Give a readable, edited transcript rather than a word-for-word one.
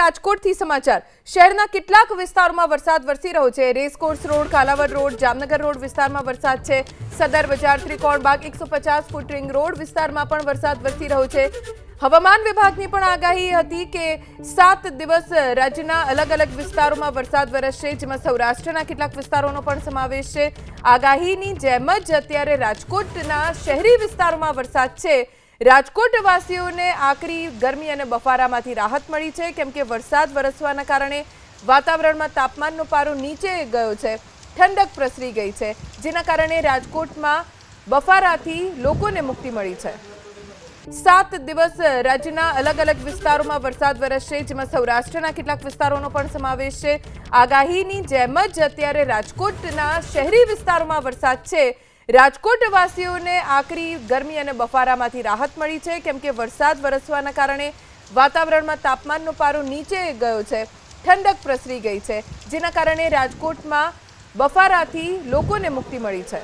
રાજકોટથી સમાચાર શહેરના કેટલાક વિસ્તારોમાં વરસાદ વરસી રહ્યો છે। Racecourse road, Kalawad road, Jamnagar road વિસ્તારમાં વરસાદ છે। સદર બજાર, ત્રિકોણબાગ, 150 ફૂટ રિંગ રોડ વિસ્તારમાં પણ વરસાદ વરસી રહ્યો છે। હવામાન વિભાગની પણ આગાહી હતી કે 7 દિવસ રાજ્યના અલગ અલગ વિસ્તારોમાં વરસાદ વરસશે, જેમાં સૌરાષ્ટ્રના કેટલાક વિસ્તારોનો પણ સમાવેશ છે। આગાહીની જેમ જ અત્યારે રાજકોટના શહેરી વિસ્તારોમાં વરસાદ છે। રાજકોટવાસીઓને આકરી ગરમી અને બફારામાંથી રાહત મળી છે, કેમ કે વરસાદ વરસવાના કારણે વાતાવરણમાં તાપમાનનો પારો નીચે ગયો છે, ઠંડક પ્રસરી ગઈ છે, જેના કારણે રાજકોટમાં બફારાથી લોકોને મુક્તિ મળી છે। 7 દિવસ રાજ્યના અલગ અલગ વિસ્તારોમાં વરસાદ વરસશે, જેમાં સૌરાષ્ટ્રના કેટલાક વિસ્તારોનો પણ સમાવેશ છે। આગાહીની જેમ જ અત્યારે રાજકોટના શહેરી વિસ્તારોમાં વરસાદ છે। રાજકોટવાસીઓને આકરી ગરમી અને બફારામાંથી રાહત મળી છે, કેમ કે વરસાદ વરસવાના કારણે વાતાવરણમાં તાપમાનનો પારો નીચે ગયો છે, ઠંડક પ્રસરી ગઈ છે, જેના કારણે રાજકોટમાં બફારાથી લોકોને મુક્તિ મળી છે।